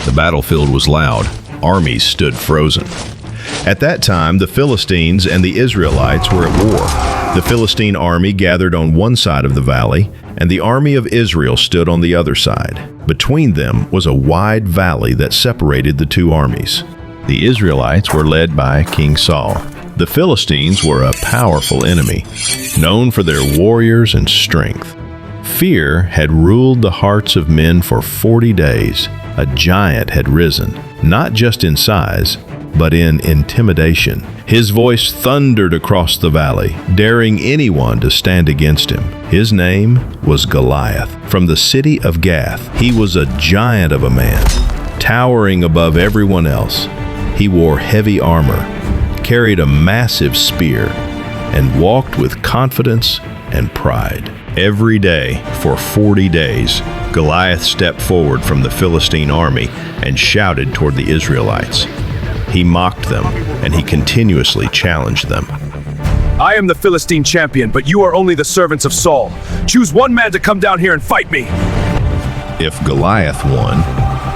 The battlefield was loud. Armies stood frozen. At that time, the Philistines and the Israelites were at war. The Philistine army gathered on one side of the valley, and the army of Israel stood on the other side. Between them was a wide valley that separated the two armies. The Israelites were led by King Saul. The Philistines were a powerful enemy, known for their warriors and strength. Fear had ruled the hearts of men for 40 days. A giant had risen, not just in size, but in intimidation. His voice thundered across the valley, daring anyone to stand against him. His name was Goliath. From the city of Gath, he was a giant of a man, towering above everyone else. He wore heavy armor, carried a massive spear, and walked with confidence and pride. Every day for 40 days, Goliath stepped forward from the Philistine army and shouted toward the Israelites. He mocked them, and he continuously challenged them. I am the Philistine champion, but you are only the servants of Saul. Choose one man to come down here and fight me. If Goliath won,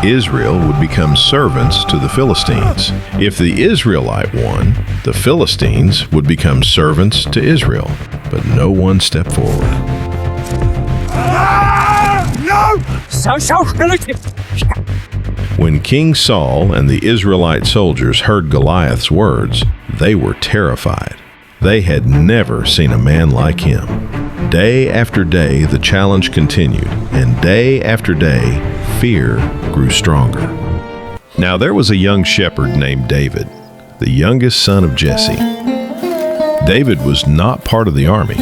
Israel would become servants to the Philistines. If the Israelite won, the Philistines would become servants to Israel. But no one stepped forward. When King Saul and the Israelite soldiers heard Goliath's words, they were terrified. They had never seen a man like him. Day after day, the challenge continued, and day after day, fear grew stronger. Now there was a young shepherd named David, the youngest son of Jesse. David was not part of the army.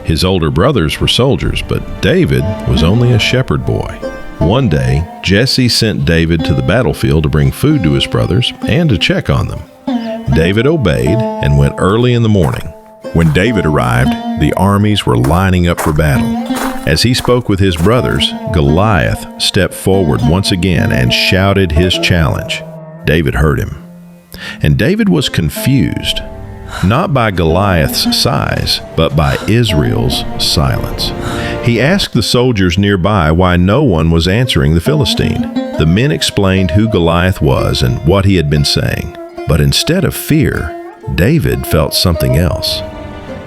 His older brothers were soldiers, but David was only a shepherd boy. One day, Jesse sent David to the battlefield to bring food to his brothers and to check on them. David obeyed and went early in the morning. When David arrived, the armies were lining up for battle. As he spoke with his brothers, Goliath stepped forward once again and shouted his challenge. David heard him. And David was confused, not by Goliath's size, but by Israel's silence. He asked the soldiers nearby why no one was answering the Philistine. The men explained who Goliath was and what he had been saying. But instead of fear, David felt something else.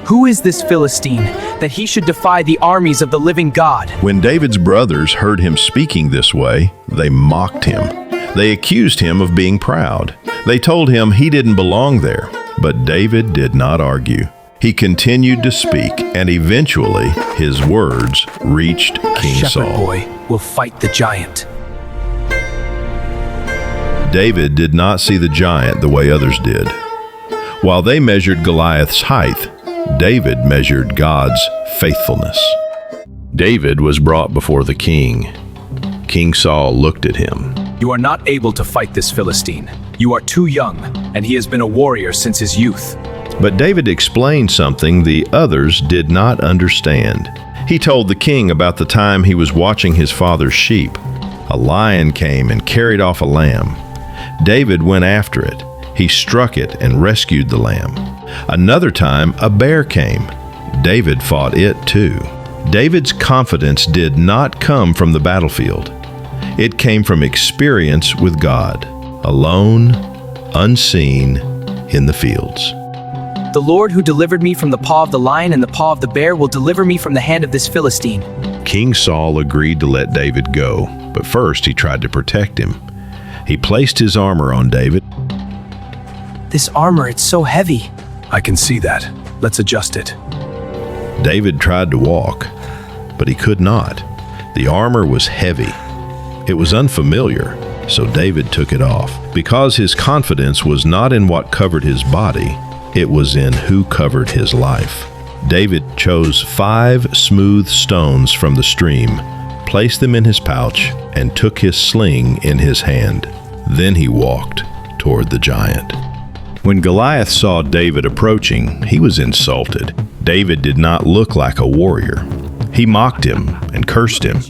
Who is this Philistine, that he should defy the armies of the living God? When David's brothers heard him speaking this way, they mocked him. They accused him of being proud. They told him he didn't belong there. But David did not argue. He continued to speak, and eventually his words reached King Shepherd Saul. boy will fight the giant. David did not see the giant the way others did. While they measured Goliath's height, David measured God's faithfulness. David was brought before the king. King Saul looked at him. You are not able to fight this Philistine. You are too young, and he has been a warrior since his youth. But David explained something the others did not understand. He told the king about the time he was watching his father's sheep. A lion came and carried off a lamb. David went after it. He struck it and rescued the lamb. Another time, a bear came. David fought it too. David's confidence did not come from the battlefield. It came from experience with God, alone, unseen, in the fields. The Lord who delivered me from the paw of the lion and the paw of the bear will deliver me from the hand of this Philistine. King Saul agreed to let David go, but first he tried to protect him. He placed his armor on David. This armor, it's so heavy. I can see that. Let's adjust it. David tried to walk, but he could not. The armor was heavy. It was unfamiliar, so David took it off. Because his confidence was not in what covered his body, it was in who covered his life. David chose 5 smooth stones from the stream, placed them in his pouch, and took his sling in his hand. Then he walked toward the giant. When Goliath saw David approaching, he was insulted. David did not look like a warrior. He mocked him and cursed him.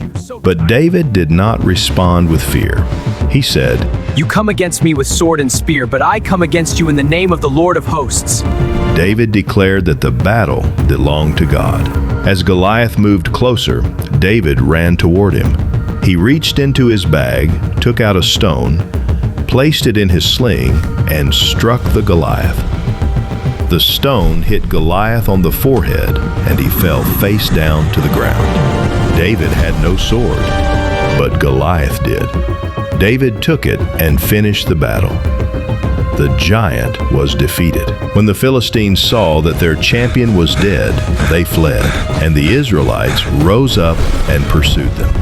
But David did not respond with fear. He said, You come against me with sword and spear, but I come against you in the name of the Lord of hosts. David declared that the battle belonged to God. As Goliath moved closer, David ran toward him. He reached into his bag, took out a stone, placed it in his sling, and struck the Goliath. The stone hit Goliath on the forehead, and he fell face down to the ground. David had no sword, but Goliath did. David took it and finished the battle. The giant was defeated. When the Philistines saw that their champion was dead, they fled, and the Israelites rose up and pursued them.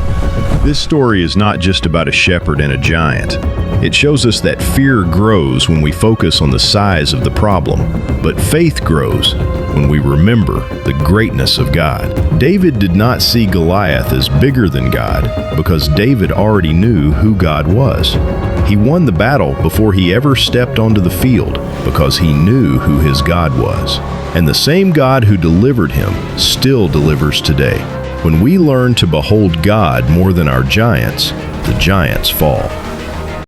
This story is not just about a shepherd and a giant. It shows us that fear grows when we focus on the size of the problem, but faith grows when we remember the greatness of God. David did not see Goliath as bigger than God because David already knew who God was. He won the battle before he ever stepped onto the field because he knew who his God was. And the same God who delivered him still delivers today. When we learn to behold God more than our giants, the giants fall.